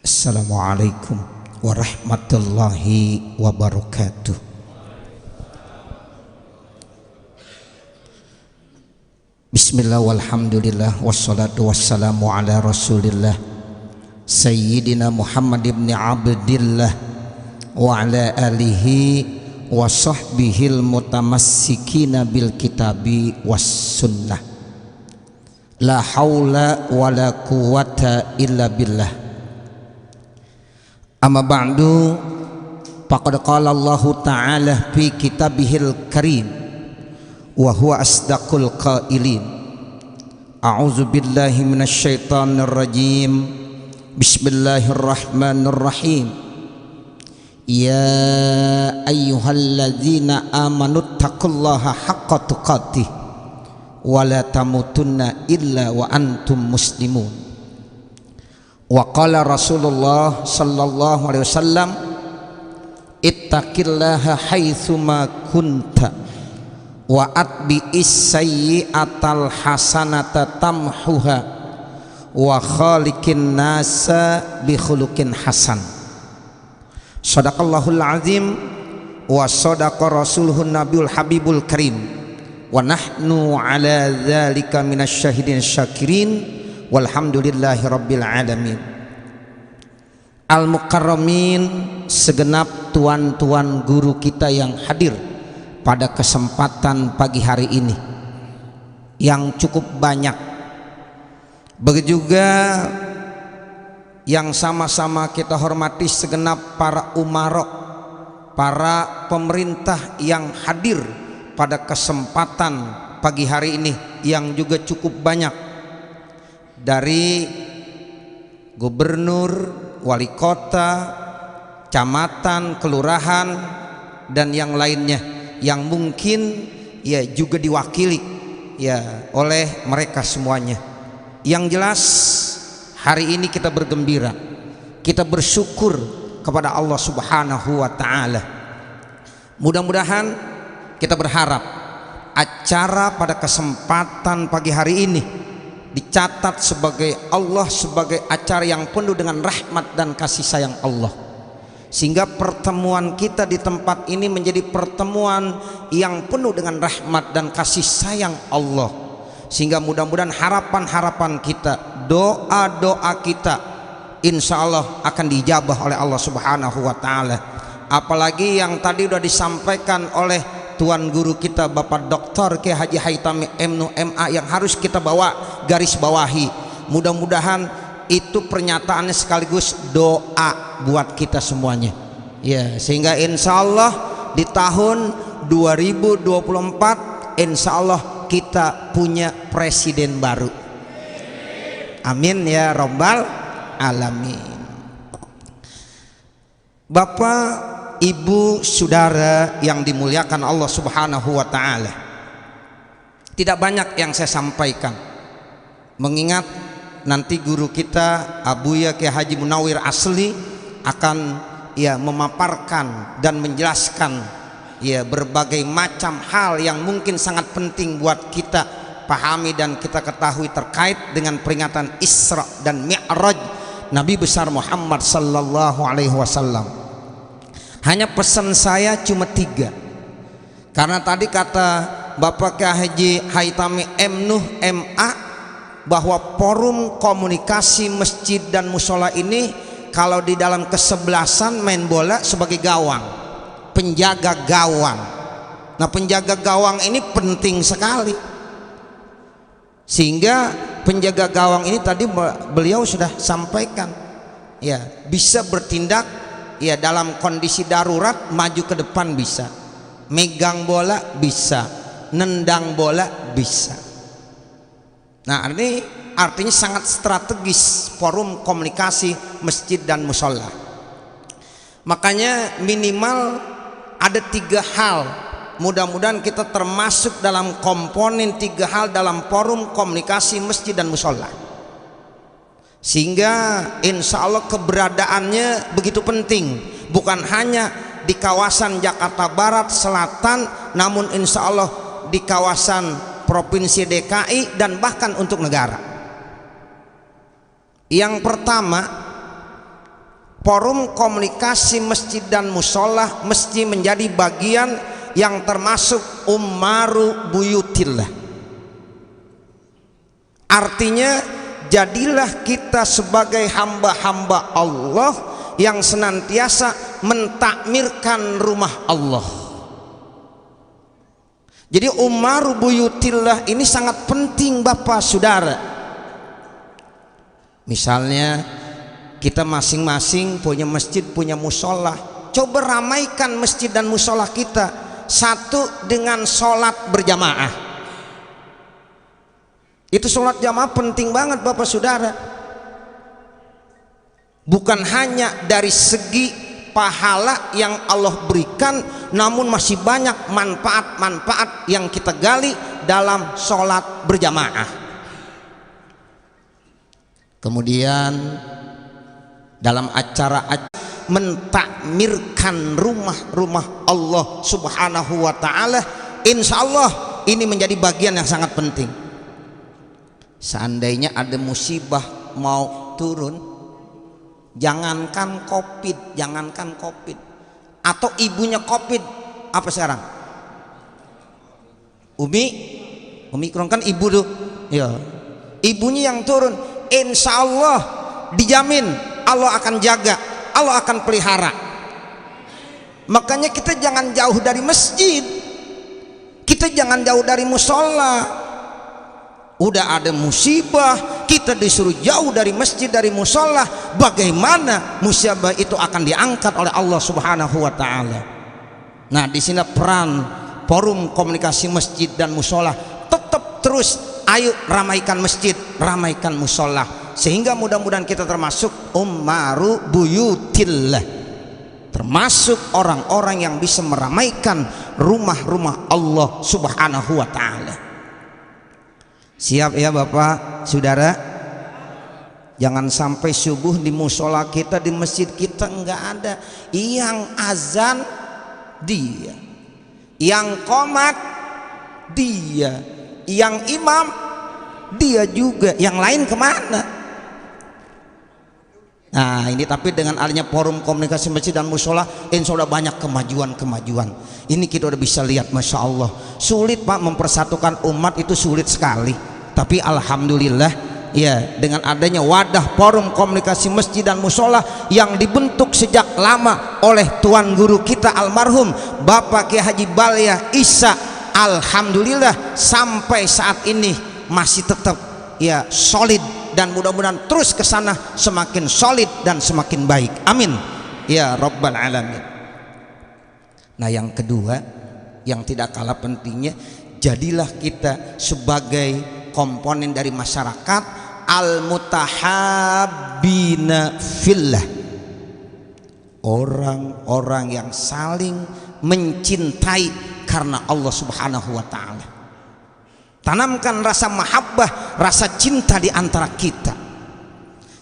Assalamualaikum warahmatullahi wabarakatuh. Bismillah walhamdulillah wassalatu wassalamu ala rasulillah Sayyidina Muhammad ibn Abdillah wa ala alihi wa sahbihil mutamassikina bil kitabi was sunnah. La haula wa la quwata illa billah. Amma ba'du, faqad qala Allah ta'ala fi kitabihil karim wa huwa asdaqul qailin. A'udzu billahi minasy syaithanir rajim. Bismillahirrahmanirrahim. Ya ayyuhalladzina amanu taqullaha haqqa tuqatih wa la tamutunna illa wa antum muslimun. Wa qala Rasulullah sallallahu alaihi wasallam ittaqillaha haitsuma kunta wa atbi'is sayyi'atal hasanata tamhuha wa khaliqin nasa bi khuluqin hasan. Shadaqallahul azim wa shadaqa rasuluhun nabiyul habibul karim wa nahnu ala dzalika minasy syahidin syakirin walhamdulillahi rabbil alamin. Al-mukarramin, segenap tuan-tuan guru kita yang hadir pada kesempatan pagi hari ini yang cukup banyak. Begitu juga yang sama-sama kita hormati segenap para umarok, para pemerintah yang hadir pada kesempatan pagi hari ini yang juga cukup banyak, dari gubernur, wali kota, kecamatan, kelurahan, dan yang lainnya yang mungkin ya juga diwakili ya oleh mereka semuanya. Yang jelas hari ini kita bergembira, kita bersyukur kepada Allah Subhanahu wa taala. Mudah-mudahan kita berharap acara pada kesempatan pagi hari ini dicatat sebagai Allah sebagai acara yang penuh dengan rahmat dan kasih sayang Allah, sehingga pertemuan kita di tempat ini menjadi pertemuan yang penuh dengan rahmat dan kasih sayang Allah, sehingga mudah-mudahan harapan-harapan kita, doa-doa kita insya Allah akan dijabah oleh Allah Subhanahu wa ta'ala. Apalagi yang tadi sudah disampaikan oleh Tuan guru kita Bapak Dr. Kiai Haji Haitami MNU MA yang harus kita bawa garis bawahi. Mudah-mudahan itu pernyataannya sekaligus doa buat kita semuanya ya, sehingga insya Allah di tahun 2024 insya Allah kita punya presiden baru. Amin ya rabbal alamin. Bapak, Ibu, saudara yang dimuliakan Allah Subhanahu wa ta'ala, tidak banyak yang saya sampaikan, mengingat nanti guru kita Abuya Kiai Haji Munawir Asli akan ya memaparkan dan menjelaskan ya berbagai macam hal yang mungkin sangat penting buat kita pahami dan kita ketahui terkait dengan peringatan Isra dan Mi'raj Nabi besar Muhammad sallallahu alaihi wasallam. Hanya pesan saya cuma 3, karena tadi kata Bapak Kiai Haji Haitami MNU MA bahwa forum komunikasi masjid dan musola ini kalau di dalam kesebelasan main bola sebagai gawang, penjaga gawang. Nah, penjaga gawang ini penting sekali, sehingga penjaga gawang ini tadi beliau sudah sampaikan ya bisa bertindak ya dalam kondisi darurat, maju ke depan bisa, megang bola bisa, nendang bola bisa. Nah, ini artinya sangat strategis forum komunikasi masjid dan musola. Makanya minimal ada 3 hal, mudah-mudahan kita termasuk dalam komponen 3 hal dalam forum komunikasi masjid dan musola, sehingga insya Allah keberadaannya begitu penting, bukan hanya di kawasan Jakarta Barat, Selatan, namun insya Allah di kawasan Provinsi DKI dan bahkan untuk negara. Yang pertama, forum komunikasi masjid dan musola mesti menjadi bagian yang termasuk ummaru buyutillah. Artinya jadilah kita sebagai hamba-hamba Allah yang senantiasa mentakmirkan rumah Allah. Jadi ummaru buyutillah ini sangat penting Bapak Saudara. Misalnya kita masing-masing punya masjid, punya musola, coba ramaikan masjid dan musola kita. Satu, dengan sholat berjamaah. Itu sholat jamaah penting banget Bapak Saudara. Bukan hanya dari segi pahala yang Allah berikan, namun masih banyak manfaat-manfaat yang kita gali dalam sholat berjamaah. Kemudian dalam acara mentakmirkan rumah-rumah Allah Subhanahu wa Ta'ala, insya Allah ini menjadi bagian yang sangat penting. Seandainya ada musibah mau turun, jangankan COVID atau ibunya COVID, apa sekarang? Omikron kan ibu tuh, ya, ibunya yang turun, insya Allah dijamin Allah akan jaga, Allah akan pelihara. Makanya kita jangan jauh dari masjid, kita jangan jauh dari musola. Udah ada musibah, kita disuruh jauh dari masjid, dari musola. Bagaimana musibah itu akan diangkat oleh Allah Subhanahu wa Ta'ala? Nah, di sini peran forum komunikasi masjid dan musola tetap terus. Ayo ramaikan masjid, ramaikan musola, sehingga mudah-mudahan kita termasuk ummaru buyutillah, termasuk orang-orang yang bisa meramaikan rumah-rumah Allah Subhanahu wa Ta'ala. Siap ya Bapak Saudara? Jangan sampai subuh di musola kita, di masjid kita enggak ada yang azan dia, yang qomat dia, yang imam dia juga, yang lain kemana? Nah ini, tapi dengan adanya forum komunikasi masjid dan musola, insya Allah banyak kemajuan. Ini kita udah bisa lihat, Masya Allah. Sulit Pak mempersatukan umat, itu sulit sekali. Tapi alhamdulillah ya, dengan adanya wadah forum komunikasi masjid dan musola yang dibentuk sejak lama oleh Tuan Guru kita almarhum Bapak Kiai Haji Balya Isa, alhamdulillah sampai saat ini masih tetap ya solid, dan mudah-mudahan terus ke sana semakin solid dan semakin baik. Amin ya rabbal alamin. Nah, yang kedua yang tidak kalah pentingnya, jadilah kita sebagai komponen dari masyarakat al-mutahabbina fillah, orang-orang yang saling mencintai karena Allah Subhanahu wa Ta'ala. Tanamkan rasa mahabbah, rasa cinta di antara kita.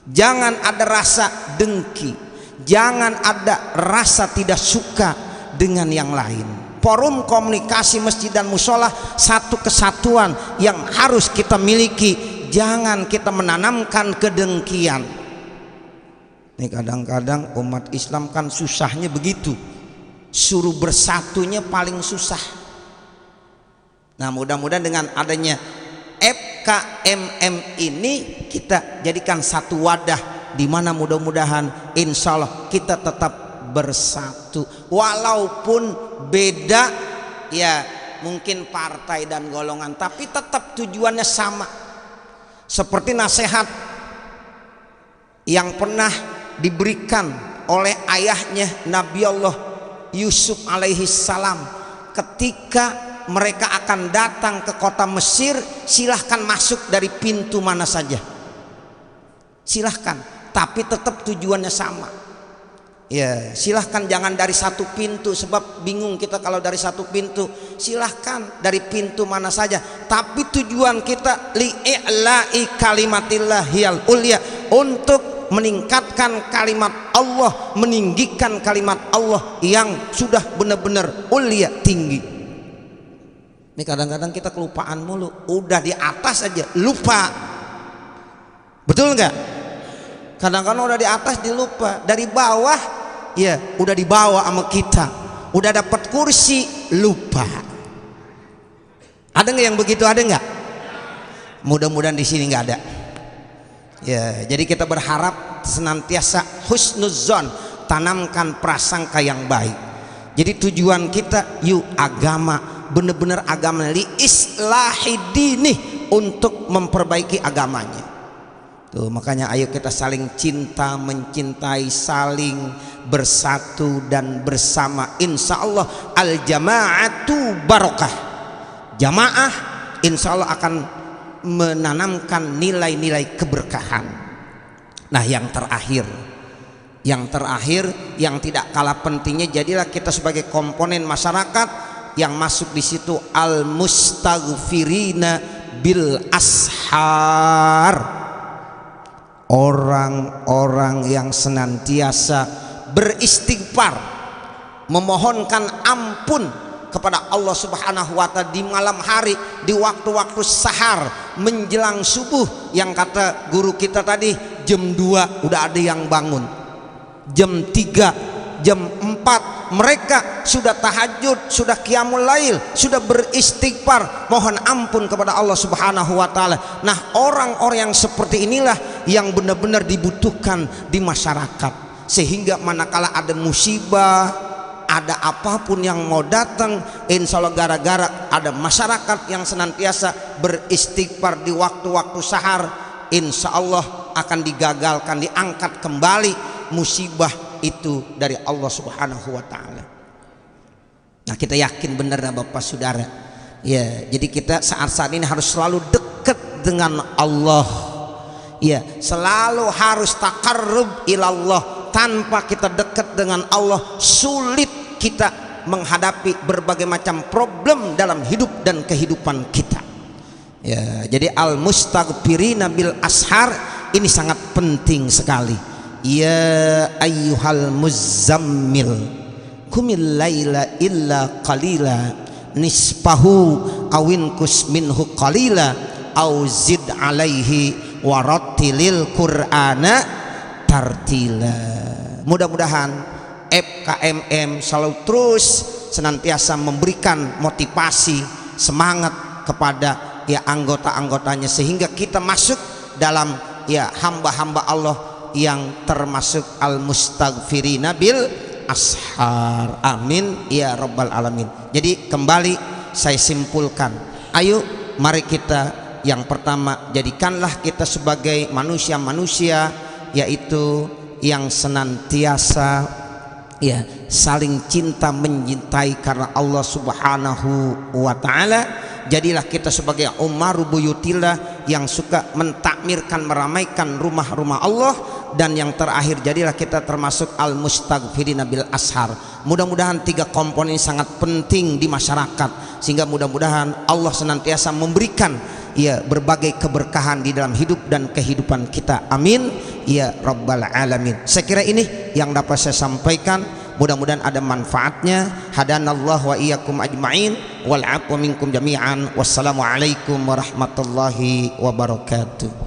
Jangan ada rasa dengki, jangan ada rasa tidak suka dengan yang lain. Forum komunikasi masjid dan musola satu kesatuan yang harus kita miliki. Jangan kita menanamkan kedengkian. Ini kadang-kadang umat Islam kan susahnya begitu, suruh bersatunya paling susah. Nah, mudah-mudahan dengan adanya FKMM ini kita jadikan satu wadah di mana mudah-mudahan insya Allah kita tetap bersatu, walaupun beda ya mungkin partai dan golongan, tapi tetap tujuannya sama. Seperti nasihat yang pernah diberikan oleh ayahnya Nabi Allah Yusuf alaihi salam ketika mereka akan datang ke kota Mesir, silahkan masuk dari pintu mana saja, silahkan, tapi tetap tujuannya sama. Ya, silahkan jangan dari satu pintu, sebab bingung kita kalau dari satu pintu. Silahkan dari pintu mana saja, tapi tujuan kita li'i'la'i kalimatillahil ulya, untuk meningkatkan kalimat Allah, meninggikan kalimat Allah yang sudah benar-benar ulya, tinggi. Ini kadang-kadang kita kelupaan mulu, udah di atas aja lupa, betul nggak? Kadang-kadang udah di atas dilupa, dari bawah ya udah dibawa sama kita, udah dapat kursi lupa. Ada nggak yang begitu? Ada nggak? Mudah-mudahan di sini nggak ada. Ya, jadi kita berharap senantiasa husnuzon, tanamkan prasangka yang baik. Jadi tujuan kita, yuk agama benar-benar agama li islahi dini, untuk memperbaiki agamanya. Tuh, makanya ayo kita saling cinta, mencintai, saling bersatu dan bersama. Insya Allah al jamaatu barokah. Jamaah insya Allah akan menanamkan nilai-nilai keberkahan. Nah, yang terakhir yang tidak kalah pentingnya, jadilah kita sebagai komponen masyarakat yang masuk di situ al mustaghfirina bil ashar, orang-orang yang senantiasa beristighfar, memohonkan ampun kepada Allah Subhanahu wa Ta'ala di malam hari, di waktu-waktu sahar menjelang subuh, yang kata guru kita tadi jam 2 udah ada yang bangun, jam 3, jam 4 mereka sudah tahajud, sudah qiyamul lail, sudah beristighfar, mohon ampun kepada Allah Subhanahu wa Ta'ala. Nah, orang-orang yang seperti inilah yang benar-benar dibutuhkan di masyarakat, sehingga manakala ada musibah, ada apapun yang mau datang, insya Allah gara-gara ada masyarakat yang senantiasa beristighfar di waktu-waktu sahar, insya Allah akan digagalkan, diangkat kembali musibah itu dari Allah Subhanahu wa Ta'ala. Nah, kita yakin benar Bapak Saudara ya, jadi kita saat-saat ini harus selalu dekat dengan Allah ya, selalu harus taqarrub ilallah. Tanpa kita dekat dengan Allah, sulit kita menghadapi berbagai macam problem dalam hidup dan kehidupan kita ya. Jadi al mustaghfirina bil ashar ini sangat penting sekali. Ya ayyuhal muzammil qumil laila illa qalila nisfahu awin kus minhu qalila au zid alaihi warattilil qur'ana tartila. Mudah-mudahan FKMM selalu terus senantiasa memberikan motivasi, semangat kepada ya anggota-anggotanya, sehingga kita masuk dalam ya hamba-hamba Allah yang termasuk al mustaghfirina bil ashar. Amin ya rabbal alamin. Jadi kembali saya simpulkan, ayo mari kita yang pertama, jadikanlah kita sebagai manusia-manusia yaitu yang senantiasa ya saling cinta mencintai karena Allah Subhanahu wa Ta'ala. Jadilah kita sebagai umaru buyutillah yang suka mentakmirkan, meramaikan rumah-rumah Allah. Dan yang terakhir, jadilah kita termasuk al mustaghfirina bil ashar. Mudah-mudahan 3 komponen ini sangat penting di masyarakat, sehingga mudah-mudahan Allah senantiasa memberikan ya berbagai keberkahan di dalam hidup dan kehidupan kita. Amin ya rabbal alamin. Saya kira ini yang dapat saya sampaikan, mudah-mudahan ada manfaatnya. Hadanallahu wa iyyakum ajma'in wal 'afwa minkum jami'an. Wassalamualaikum warahmatullahi wabarakatuh.